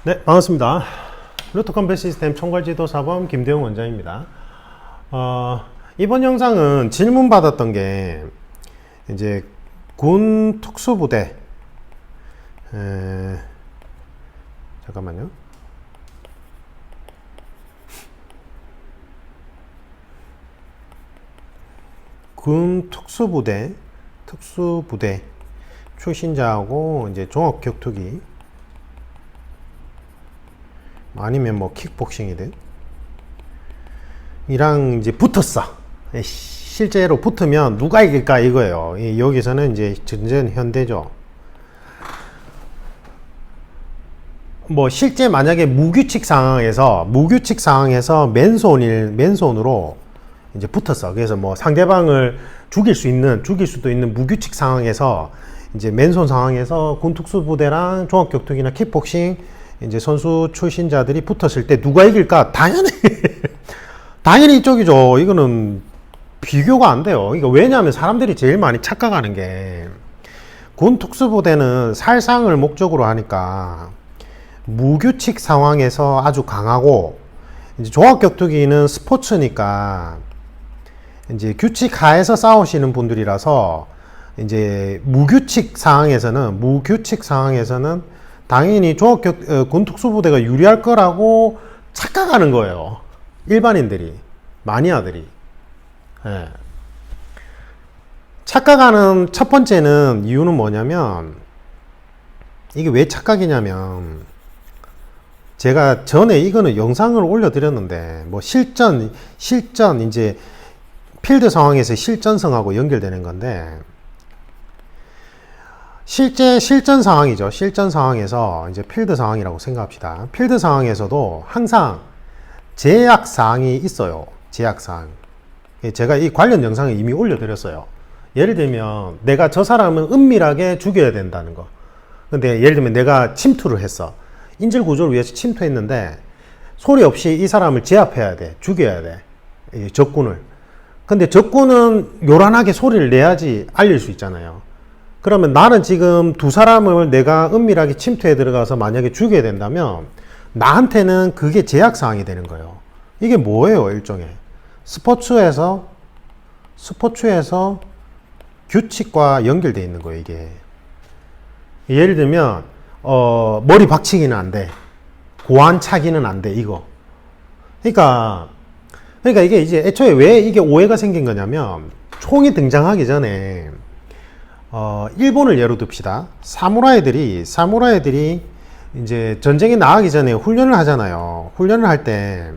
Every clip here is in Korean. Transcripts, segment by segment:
네, 반갑습니다. 루트 컴뱃 시스템 총괄지도사범 김대웅 원장입니다. 이번 영상은 질문 받았던 게 이제 군 특수부대 잠깐만요. 군 특수부대 출신자하고 이제 종합격투기 아니면 뭐 킥복싱이든 이랑 이제 붙었어. 실제로 붙으면 누가 이길까 이거예요. 여기서는 이제 전전 현대죠. 뭐 실제 만약에 무규칙 상황에서 맨손으로 이제 붙었어. 그래서 뭐 상대방을 죽일 수도 있는 무규칙 상황에서 이제 맨손 상황에서 군특수부대랑 종합격투기나 킥복싱 이제 선수 출신자들이 붙었을 때 누가 이길까? 당연히 이쪽이죠. 이거는 비교가 안 돼요. 이거 왜냐하면 사람들이 제일 많이 착각하는 게 군 특수부대는 살상을 목적으로 하니까 무규칙 상황에서 아주 강하고 이제 종합격투기는 스포츠니까 이제 규칙 하에서 싸우시는 분들이라서 이제 무규칙 상황에서는 당연히 군 특수부대가 유리할 거라고 착각하는 거예요. 일반인들이, 마니아들이. 예. 착각하는 첫 번째는 이유는 뭐냐면, 이게 왜 착각이냐면, 제가 전에 이거는 영상을 올려드렸는데, 뭐 실전, 이제 필드 상황에서 실전성하고 연결되는 건데, 실제 실전 상황이죠. 실전 상황에서 이제 필드 상황이라고 생각합시다. 필드 상황에서도 항상 제약 사항이 있어요. 제약 사항. 제가 이 관련 영상을 이미 올려드렸어요. 예를 들면 내가 저 사람은 은밀하게 죽여야 된다는 거. 근데 예를 들면 내가 침투를 했어. 인질 구조를 위해서 침투했는데 소리 없이 이 사람을 제압해야 돼. 죽여야 돼. 이 적군을. 근데 적군은 요란하게 소리를 내야지 알릴 수 있잖아요. 그러면 나는 지금 두 사람을 내가 은밀하게 침투해 들어가서 만약에 죽여야 된다면 나한테는 그게 제약사항이 되는 거예요. 이게 뭐예요? 일종의 스포츠에서 규칙과 연결되어 있는 거예요. 이게 예를 들면 머리 박치기는 안 돼. 고안 차기는 안 돼. 이거 그러니까 이게 이제 애초에 왜 이게 오해가 생긴 거냐면 총이 등장하기 전에 일본을 예로 듭시다. 사무라이들이 이제 전쟁에 나가기 전에 훈련을 하잖아요. 훈련을 할 때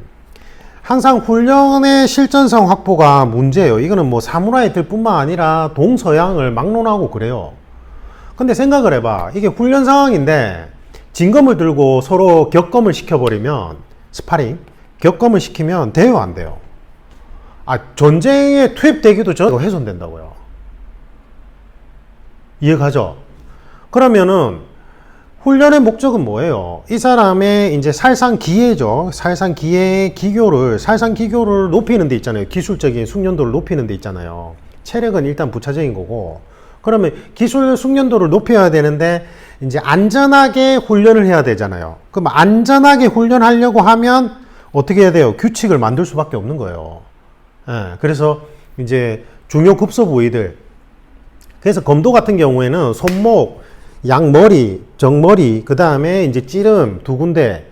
항상 훈련의 실전성 확보가 문제예요. 이거는 뭐 사무라이들 뿐만 아니라 동서양을 막론하고 그래요. 근데 생각을 해봐. 이게 훈련 상황인데 진검을 들고 서로 격검을 시켜버리면 스파링 격검을 시키면 돼요, 안 돼요? 전쟁에 투입되기도 전에 훼손된다고요. 이해가죠? 그러면은 훈련의 목적은 뭐예요? 이 사람의 이제 살상기회죠. 살상기교를 높이는 데 있잖아요. 기술적인 숙련도를 높이는 데 있잖아요. 체력은 일단 부차적인 거고. 그러면 기술 숙련도를 높여야 되는데 이제 안전하게 훈련을 해야 되잖아요. 그럼 안전하게 훈련하려고 하면 어떻게 해야 돼요? 규칙을 만들 수밖에 없는 거예요. 예, 그래서 이제 중요 급소 부위들, 그래서 검도 같은 경우에는 손목, 양머리, 정머리, 그 다음에 이제 찌름 두 군데,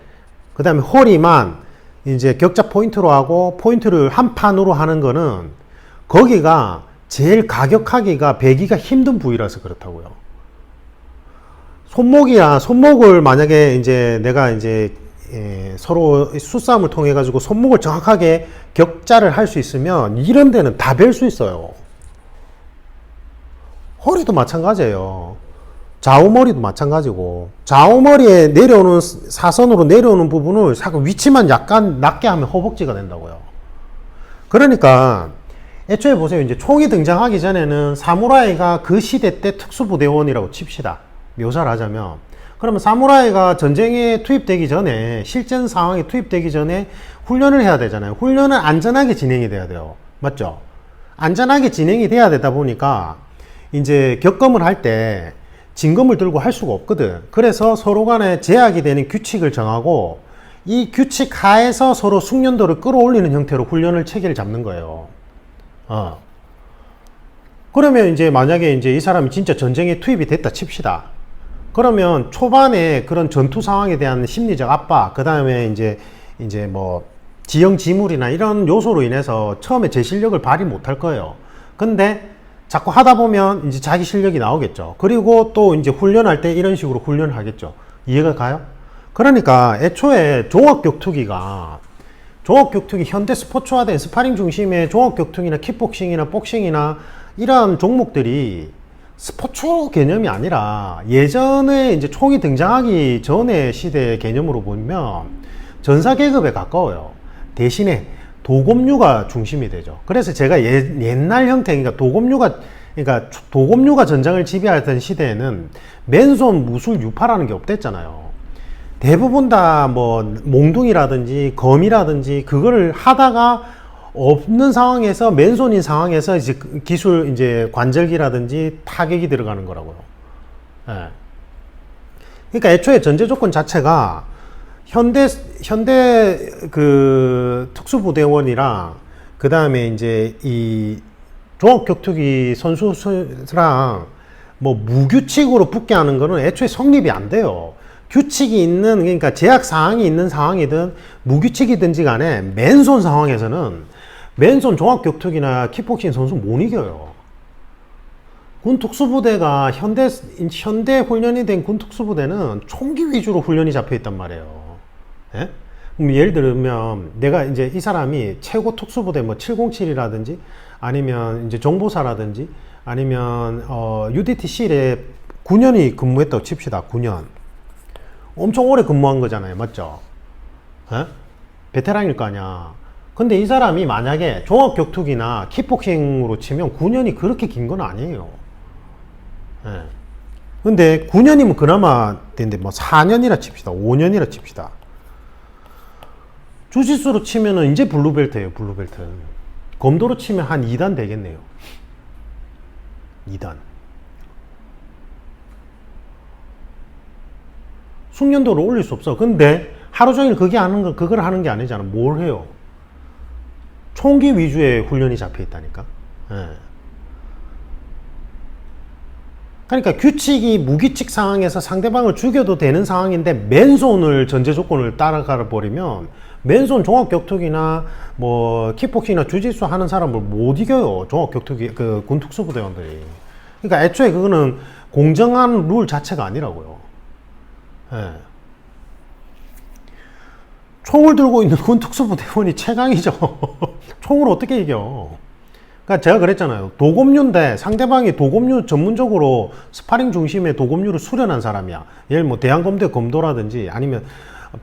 그 다음에 허리만 이제 격자 포인트로 하고 포인트를 한 판으로 하는 거는 거기가 제일 가격하기가 배기가 힘든 부위라서 그렇다고요. 손목을 만약에 이제 내가 이제 서로 수싸움을 통해 가지고 손목을 정확하게 격자를 할 수 있으면 이런 데는 다 벨 수 있어요. 허리도 마찬가지예요. 좌우머리도 마찬가지고, 좌우머리에 내려오는 사선으로 내려오는 부분을 위치만 약간 낮게 하면 허벅지가 된다고요. 그러니까 애초에 보세요. 이제 총이 등장하기 전에는 사무라이가 그 시대 때 특수부대원이라고 칩시다. 묘사를 하자면. 그러면 사무라이가 전쟁에 투입되기 전에, 실전 상황에 투입되기 전에 훈련을 해야 되잖아요. 훈련은 안전하게 진행이 돼야 돼요. 맞죠? 안전하게 진행이 돼야 되다 보니까 이제 격검을 할 때 진검을 들고 할 수가 없거든. 그래서 서로 간에 제약이 되는 규칙을 정하고 이 규칙 하에서 서로 숙련도를 끌어올리는 형태로 훈련을 체계를 잡는 거예요. 그러면 이제 만약에 이제 이 사람이 진짜 전쟁에 투입이 됐다 칩시다. 그러면 초반에 그런 전투 상황에 대한 심리적 압박, 그 다음에 이제 뭐 지형 지물이나 이런 요소로 인해서 처음에 제 실력을 발휘 못할 거예요. 근데 자꾸 하다 보면 이제 자기 실력이 나오겠죠. 그리고 또 이제 훈련할 때 이런 식으로 훈련을 하겠죠. 이해가 가요? 그러니까 애초에 종합격투기가 현대 스포츠화된 스파링 중심의 종합격투기나 킥복싱이나 복싱이나 이러한 종목들이 스포츠 개념이 아니라 예전에 이제 총이 등장하기 전의 시대의 개념으로 보면 전사계급에 가까워요. 대신에 도검류가 중심이 되죠. 그래서 제가 옛날 형태, 그러니까 도검류가 전장을 지배하던 시대에는 맨손, 무술, 유파라는 게 없댔잖아요. 대부분 다 뭐 몽둥이라든지 검이라든지 그거를 하다가 없는 상황에서 맨손인 상황에서 이제 기술 이제 관절기라든지 타격이 들어가는 거라고요. 예. 그러니까 애초에 전제 조건 자체가 현대 그 특수부대원이랑 그 다음에 이제 이 종합격투기 선수랑 뭐 무규칙으로 붙게 하는 거는 애초에 성립이 안 돼요. 규칙이 있는, 그러니까 제약 사항이 있는 상황이든 무규칙이든지 간에 맨손 상황에서는 맨손 종합격투기나 킥복싱 선수 못 이겨요. 군 특수부대가 현대 훈련이 된 군 특수부대는 총기 위주로 훈련이 잡혀 있단 말이에요. 예? 그럼 예를 들면 내가 이제 이 사람이 최고 특수부대 뭐 707이라든지 아니면 이제 정보사라든지 아니면 UDTC에 9년이 근무했다고 칩시다. 9년. 엄청 오래 근무한 거잖아요. 맞죠? 예? 베테랑일 거 아니야. 근데 이 사람이 만약에 종합격투기나 킥복싱으로 치면 9년이 그렇게 긴 건 아니에요. 예. 근데 9년이면 그나마 되는데 뭐 4년이라 칩시다. 5년이라 칩시다. 주짓수로 치면은 이제 블루벨트예요. 블루벨트. 검도로 치면 한 2단 되겠네요. 2단. 숙련도를 올릴 수 없어. 근데 하루 종일 그걸 하는 게 아니잖아. 뭘 해요? 총기 위주의 훈련이 잡혀 있다니까. 예. 그러니까 규칙이 무규칙 상황에서 상대방을 죽여도 되는 상황인데 맨손을 전제 조건을 따라가 버리면 맨손 종합격투기나 뭐 킥복싱이나 주짓수 하는 사람을 못 이겨요. 종합격투기 그 군 특수부대원들이. 그러니까 애초에 그거는 공정한 룰 자체가 아니라고요. 예. 총을 들고 있는 군 특수부대원이 최강이죠. 총을 어떻게 이겨? 그러니까 제가 그랬잖아요. 도검류인데 상대방이 도검류 전문적으로 스파링 중심의 도검류를 수련한 사람이야. 예를 뭐 대한검대 검도라든지 아니면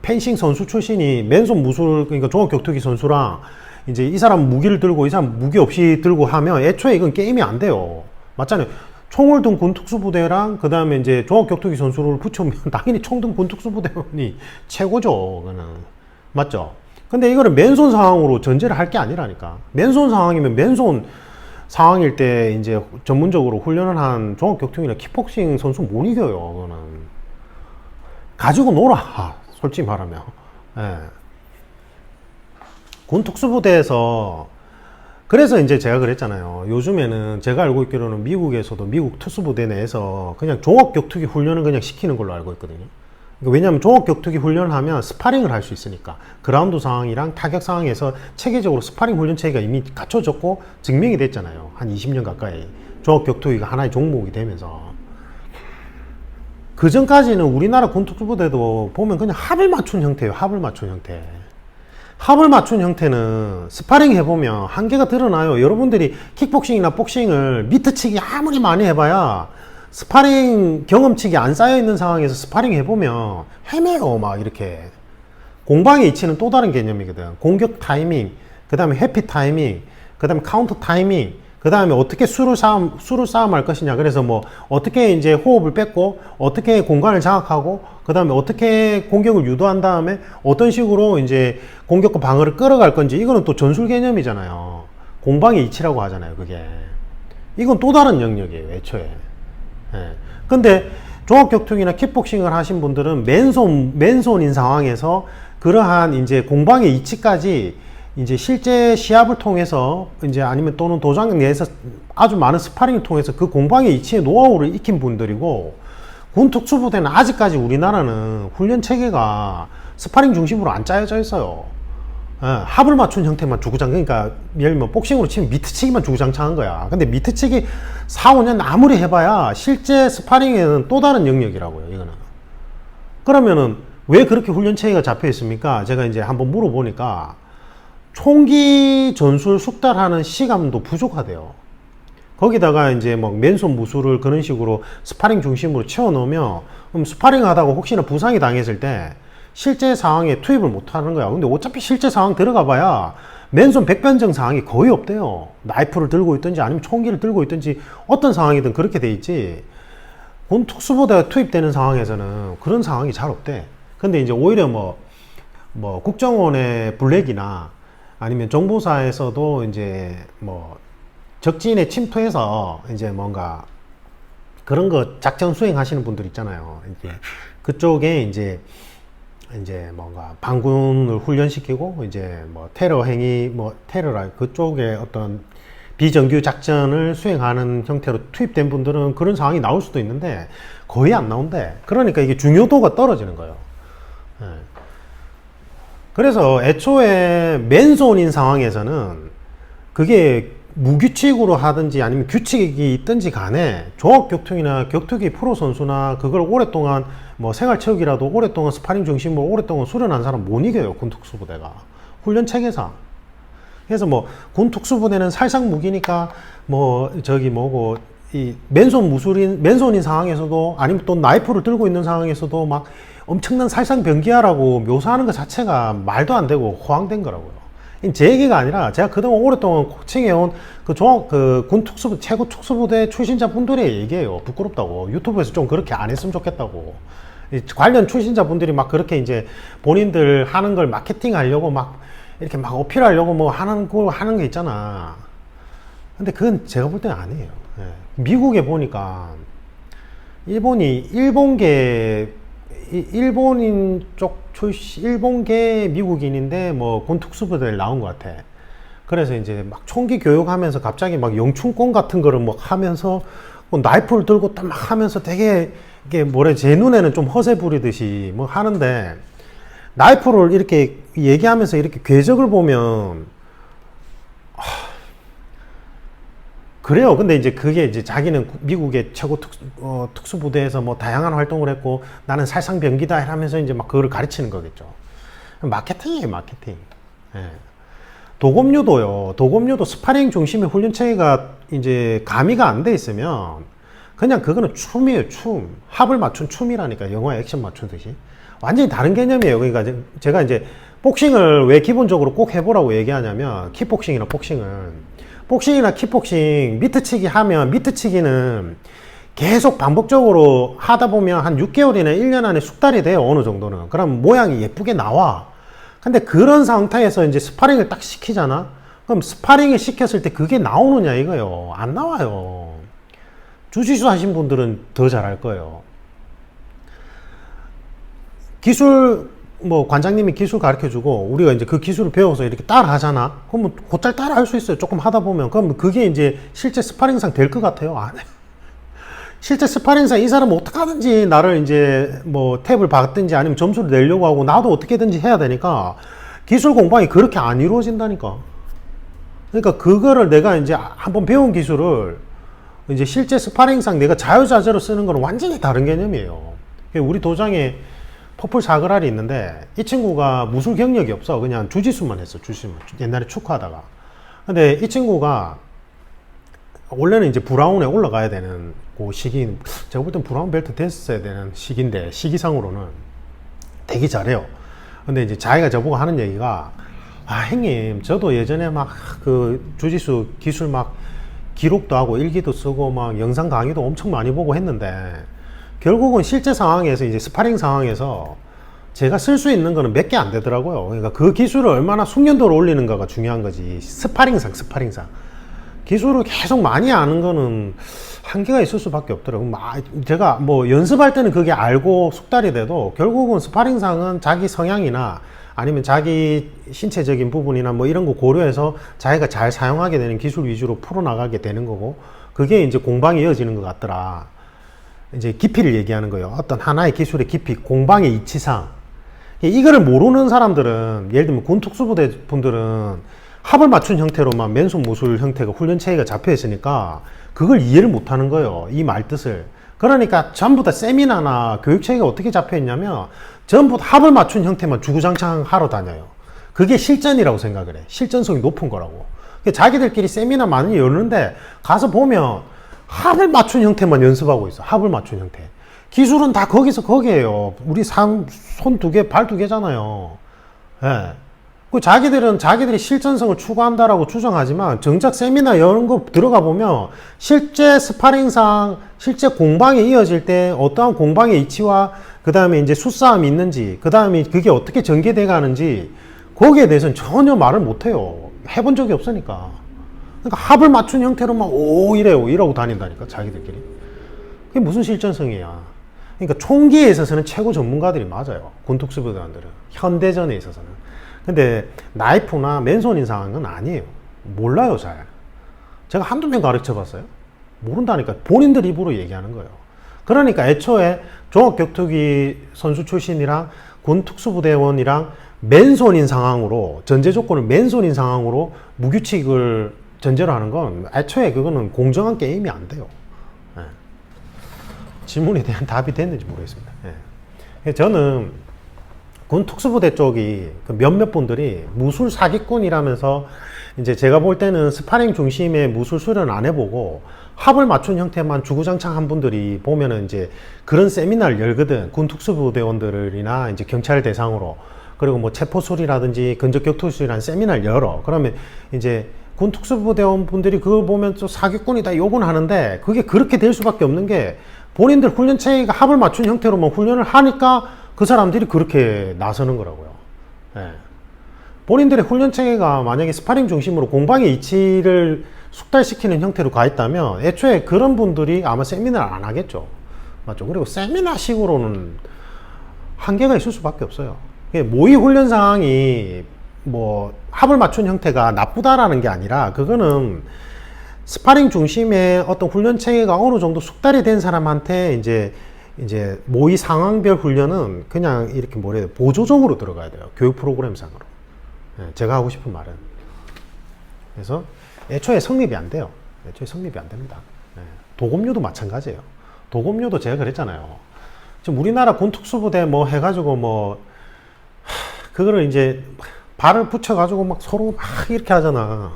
펜싱 선수 출신이 맨손 무술, 그러니까 종합격투기 선수랑 이제 이 사람 무기를 들고 이 사람 무기 없이 들고 하면 애초에 이건 게임이 안 돼요. 맞잖아요. 총을 든 군 특수부대랑 그 다음에 이제 종합격투기 선수를 붙여오면 당연히 총 든 군 특수부대원이 최고죠. 그거는. 맞죠? 근데 이거를 맨손 상황으로 전제를 할 게 아니라니까. 맨손 상황이면 맨손 상황일 때 이제 전문적으로 훈련을 한 종합격투기나 킥복싱 선수 못 이겨요. 그거는. 가지고 놀아. 솔직히 말하면. 예. 군 특수부대에서 그래서 이제 제가 그랬잖아요. 요즘에는 제가 알고 있기로는 미국에서도 미국 특수부대 내에서 그냥 종합격투기 훈련을 그냥 시키는 걸로 알고 있거든요. 그러니까 왜냐하면 종합격투기 훈련을 하면 스파링을 할 수 있으니까 그라운드 상황이랑 타격 상황에서 체계적으로 스파링 훈련 체계가 이미 갖춰졌고 증명이 됐잖아요. 한 20년 가까이 종합격투기가 하나의 종목이 되면서 그 전까지는 우리나라 군 특수부대도 보면 그냥 합을 맞춘 형태예요. 합을 맞춘 형태. 합을 맞춘 형태는 스파링 해보면 한계가 드러나요. 여러분들이 킥복싱이나 복싱을 미트치기 아무리 많이 해봐야 스파링 경험치기 안 쌓여있는 상황에서 스파링 해보면 헤매요. 막 이렇게. 공방의 이치는 또 다른 개념이거든. 공격 타이밍, 그 다음에 회피 타이밍, 그 다음에 카운터 타이밍, 그 다음에 어떻게 수를 싸움할 것이냐. 그래서 뭐 어떻게 이제 호흡을 뺏고 어떻게 공간을 장악하고 그 다음에 어떻게 공격을 유도한 다음에 어떤 식으로 이제 공격과 방어를 끌어갈 건지 이거는 또 전술 개념이잖아요. 공방의 이치라고 하잖아요. 그게. 이건 또 다른 영역이에요. 애초에. 예. 근데 종합격투기나 킥복싱을 하신 분들은 맨손인 상황에서 그러한 이제 공방의 이치까지 이제 실제 시합을 통해서 이제 아니면 또는 도장 내에서 아주 많은 스파링을 통해서 그 공방의 이치의 노하우를 익힌 분들이고, 군 특수부대는 아직까지 우리나라는 훈련 체계가 스파링 중심으로 안 짜여져 있어요. 합을 맞춘 형태만 주구장, 그러니까 예를 들면 복싱으로 치면 미트치기만 주구장창한 거야. 근데 미트치기 4, 5년 아무리 해봐야 실제 스파링에는 또 다른 영역이라고요, 이거는. 그러면은 왜 그렇게 훈련 체계가 잡혀 있습니까? 제가 이제 한번 물어보니까 총기 전술 숙달하는 시간도 부족하대요. 거기다가 이제 막 맨손 무술을 그런 식으로 스파링 중심으로 채워넣으면, 그럼 스파링 하다가 혹시나 부상이 당했을 때 실제 상황에 투입을 못 하는 거야. 근데 어차피 실제 상황 들어가 봐야 맨손 백변정 상황이 거의 없대요. 나이프를 들고 있든지 아니면 총기를 들고 있든지 어떤 상황이든 그렇게 돼 있지, 군 특수부대가 투입되는 상황에서는 그런 상황이 잘 없대. 근데 이제 오히려 뭐 국정원의 블랙이나 아니면 정보사에서도 이제 뭐 적진에 침투해서 이제 뭔가 그런 거 작전 수행하시는 분들 있잖아요. 이제 그쪽에 이제 뭔가 반군을 훈련시키고 이제 뭐 테러 행위, 뭐 테러라 그쪽에 어떤 비정규 작전을 수행하는 형태로 투입된 분들은 그런 상황이 나올 수도 있는데 거의 안 나온대. 그러니까 이게 중요도가 떨어지는 거예요. 예. 그래서 애초에 맨손인 상황에서는 그게 무규칙으로 하든지 아니면 규칙이 있든지 간에 종합격투기나 격투기 프로 선수나 그걸 오랫동안 뭐 생활체육이라도 오랫동안 스파링 중심으로 오랫동안 수련한 사람 못 이겨요, 군 특수부대가. 훈련 체계상. 그래서 뭐 군 특수부대는 살상 무기니까 뭐 저기 뭐고 이 맨손인 상황에서도 아니면 또 나이프를 들고 있는 상황에서도 막 엄청난 살상 병기하라고 묘사하는 것 자체가 말도 안 되고 호황된 거라고요. 제 얘기가 아니라 제가 그동안 오랫동안 코칭해온 군 특수부, 최고 특수부대 출신자 분들의 얘기예요. 부끄럽다고. 유튜브에서 좀 그렇게 안 했으면 좋겠다고. 관련 출신자 분들이 막 그렇게 이제 본인들 하는 걸 마케팅 하려고 막 이렇게 막 어필하려고 뭐 하는 거 있잖아. 근데 그건 제가 볼 때는 아니에요. 예. 미국에 보니까 일본인 쪽 일본계 미국인인데 뭐 군 특수부대를 나온 것 같아. 그래서 이제 막 총기 교육하면서 갑자기 막 영춘권 같은 거를 막 하면서 뭐 나이프를 들고 딱 막 하면서 되게 이게 제 눈에는 좀 허세 부리듯이 뭐 하는데, 나이프를 이렇게 얘기하면서 이렇게 궤적을 보면 그래요. 근데 이제 그게 이제 자기는 미국의 최고 특수부대에서 뭐 다양한 활동을 했고 나는 살상병기다 하면서 이제 막 그거를 가르치는 거겠죠. 마케팅이에요, 마케팅. 예. 도검류도 스파링 중심의 훈련 체계가 이제 가미가 안 돼 있으면 그냥 그거는 춤이에요, 춤. 합을 맞춘 춤이라니까, 영화에 액션 맞추듯이. 완전히 다른 개념이에요. 그러니까 제가 이제 복싱을 왜 기본적으로 꼭 해보라고 얘기하냐면, 킥복싱이나 복싱이나 킥복싱 미트치기 하면, 미트치기는 계속 반복적으로 하다 보면 한 6개월이나 1년 안에 숙달이 돼요, 어느 정도는. 그럼 모양이 예쁘게 나와. 근데 그런 상태에서 이제 스파링을 딱 시키잖아? 그럼 스파링을 시켰을 때 그게 나오느냐 이거요. 안 나와요. 주짓수 하신 분들은 더 잘할 거예요. 기술, 뭐 관장님이 기술 가르쳐주고 우리가 이제 그 기술을 배워서 이렇게 따라 하잖아. 그러면 곧잘 따라 할 수 있어요, 조금 하다 보면. 그럼 그게 이제 실제 스파링상 될 것 같아요? 안 해요. 실제 스파링상 이 사람은 어떻게 하든지 나를 이제 뭐 탭을 받든지 아니면 점수를 내려고 하고 나도 어떻게든지 해야 되니까 기술 공방이 그렇게 안 이루어진다니까. 그러니까 그거를 내가 이제 한번 배운 기술을 이제 실제 스파링상 내가 자유자재로 쓰는 거는 완전히 다른 개념이에요. 우리 도장에 퍼플 사그랄이 있는데 이 친구가 무술 경력이 없어. 그냥 주짓수만 했어, 주짓수만. 옛날에 축구하다가. 근데 이 친구가 원래는 이제 브라운에 올라가야 되는 그 시기, 제가 볼 땐 브라운 벨트 됐어야 되는 시기인데 시기상으로는 되게 잘해요. 근데 이제 자기가 저보고 하는 얘기가, 아 형님 저도 예전에 막 그 주짓수 기술 막 기록도 하고 일기도 쓰고 막 영상 강의도 엄청 많이 보고 했는데 결국은 실제 상황에서 이제 스파링 상황에서 제가 쓸 수 있는 거는 몇 개 안 되더라고요. 그러니까 그 기술을 얼마나 숙련도를 올리는가가 중요한 거지. 스파링상 기술을 계속 많이 아는 거는 한계가 있을 수밖에 없더라고요. 제가 뭐 연습할 때는 그게 알고 숙달이 돼도 결국은 스파링상은 자기 성향이나 아니면 자기 신체적인 부분이나 뭐 이런 거 고려해서 자기가 잘 사용하게 되는 기술 위주로 풀어나가게 되는 거고, 그게 이제 공방이 이어지는 것 같더라. 이제 깊이를 얘기하는 거예요. 어떤 하나의 기술의 깊이, 공방의 이치상. 이거를 모르는 사람들은, 예를 들면 군특수부대 분들은 합을 맞춘 형태로만 맨손 무술 형태가 훈련 체계가 잡혀 있으니까 그걸 이해를 못 하는 거예요. 이 말 뜻을. 그러니까 전부 다 세미나나 교육 체계가 어떻게 잡혀 있냐면 전부 다 합을 맞춘 형태만 주구장창 하러 다녀요. 그게 실전이라고 생각을 해. 실전성이 높은 거라고. 자기들끼리 세미나 많이 여는데 가서 보면 합을 맞춘 형태만 연습하고 있어. 합을 맞춘 형태. 기술은 다 거기서 거기에요. 우리 손 두 개, 발 두 개잖아요. 예. 그 자기들은 자기들이 실전성을 추구한다라고 주장하지만 정작 세미나 이런 거 들어가 보면 실제 스파링상, 실제 공방에 이어질 때 어떠한 공방의 이치와 그 다음에 이제 수싸움이 있는지, 그 다음에 그게 어떻게 전개돼 가는지 거기에 대해서는 전혀 말을 못 해요. 해본 적이 없으니까. 그러니까 합을 맞춘 형태로만 이래요. 이러고 다닌다니까, 자기들끼리. 그게 무슨 실전성이야. 그러니까 총기에 있어서는 최고 전문가들이 맞아요. 군특수부대원들은. 현대전에 있어서는. 근데 나이프나 맨손인 상황은 아니에요. 몰라요, 잘. 제가 한두 명 가르쳐 봤어요. 모른다니까. 본인들 입으로 얘기하는 거예요. 그러니까 애초에 종합격투기 선수 출신이랑 군특수부대원이랑 맨손인 상황으로, 전제 조건을 맨손인 상황으로 무규칙을 전제로 하는 건 애초에 그거는 공정한 게임이 안 돼요. 예. 질문에 대한 답이 됐는지 모르겠습니다. 예. 저는 군 특수부대 쪽이 그 몇몇 분들이 무술 사기꾼이라면서 이제 제가 볼 때는 스파링 중심의 무술 수련 안 해보고 합을 맞춘 형태만 주구장창 한 분들이 보면은 이제 그런 세미나를 열거든. 군 특수부대원들이나 이제 경찰 대상으로, 그리고 뭐 체포술이라든지 근접격투술이라는 세미나를 열어. 그러면 이제 군 특수부대원 분들이 그걸 보면 또 사기꾼이다 욕은 하는데, 그게 그렇게 될 수밖에 없는 게 본인들 훈련 체계가 합을 맞춘 형태로만 훈련을 하니까 그 사람들이 그렇게 나서는 거라고요. 예. 본인들의 훈련 체계가 만약에 스파링 중심으로 공방의 이치를 숙달시키는 형태로 가 있다면 애초에 그런 분들이 아마 세미나를 안 하겠죠. 맞죠? 그리고 세미나식으로는 한계가 있을 수밖에 없어요. 모의 훈련 상황이 뭐 합을 맞춘 형태가 나쁘다라는 게 아니라, 그거는 스파링 중심의 어떤 훈련 체계가 어느 정도 숙달이 된 사람한테 이제 모의 상황별 훈련은 그냥 이렇게 뭐라 해야 돼, 보조적으로 들어가야 돼요. 교육 프로그램상으로. 예, 제가 하고 싶은 말은. 그래서 애초에 성립이 안 돼요. 애초에 성립이 안 됩니다. 예, 도검료도 마찬가지예요. 도검료도 제가 그랬잖아요. 지금 우리나라 군특수부대 뭐 해가지고 뭐 그거를 이제 발을 붙여가지고 막 서로 막 이렇게 하잖아.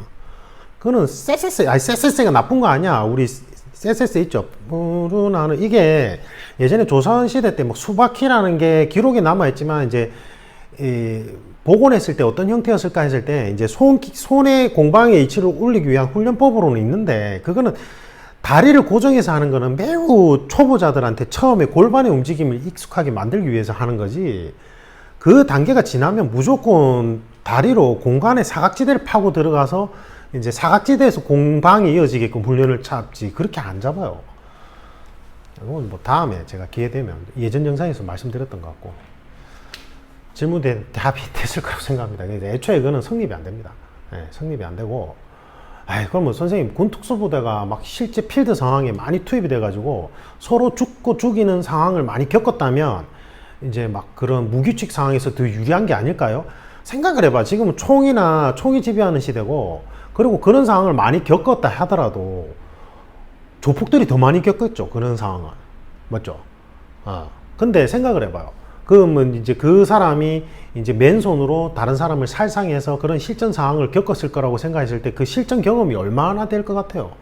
그거는 쎄쎄쎄가 나쁜 거 아니야. 우리 쎄쎄쎄 있죠. 부르나는 이게 예전에 조선시대 때 뭐 수바키라는 게 기록에 남아있지만, 이제 복원했을 때 어떤 형태였을까 했을 때 이제 손의 공방의 위치를 올리기 위한 훈련법으로는 있는데, 그거는 다리를 고정해서 하는 거는 매우 초보자들한테 처음에 골반의 움직임을 익숙하게 만들기 위해서 하는 거지, 그 단계가 지나면 무조건 다리로 공간의 사각지대를 파고 들어가서 이제 사각지대에서 공방이 이어지게끔 훈련을 잡지, 그렇게 안 잡아요. 이건 뭐 다음에 제가 기회 되면 예전 영상에서 말씀드렸던 것 같고, 질문에 답이 됐을 거라고 생각합니다. 애초에 그거는 성립이 안 됩니다. 네, 성립이 안 되고, 그러면 선생님 군특수부대가 막 실제 필드 상황에 많이 투입이 돼가지고 서로 죽고 죽이는 상황을 많이 겪었다면 이제 막 그런 무규칙 상황에서 더 유리한 게 아닐까요? 생각을 해봐. 지금은 총이 지배하는 시대고, 그리고 그런 상황을 많이 겪었다 하더라도 조폭들이 더 많이 겪었죠. 그런 상황을. 맞죠? 근데 생각을 해봐요. 그러면 이제 그 사람이 이제 맨손으로 다른 사람을 살상해서 그런 실전 상황을 겪었을 거라고 생각했을 때 그 실전 경험이 얼마나 될 것 같아요?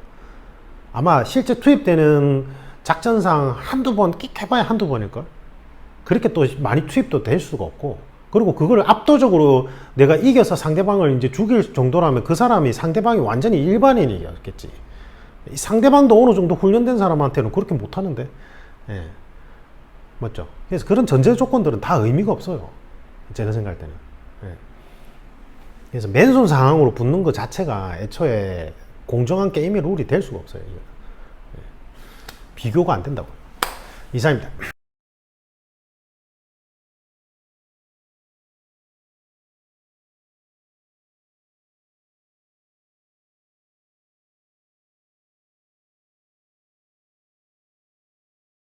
아마 실제 투입되는 작전상 한두 번, 끽 해봐야 한두 번일걸? 그렇게 또 많이 투입도 될 수가 없고, 그리고 그걸 압도적으로 내가 이겨서 상대방을 이제 죽일 정도라면 그 사람이 상대방이 완전히 일반인이었겠지. 상대방도 어느 정도 훈련된 사람한테는 그렇게 못하는데. 예. 맞죠? 그래서 그런 전제 조건들은 다 의미가 없어요. 제가 생각할 때는. 예. 그래서 맨손 상황으로 붙는 것 자체가 애초에 공정한 게임의 룰이 될 수가 없어요. 이거. 비교가 안 된다고. 이상입니다.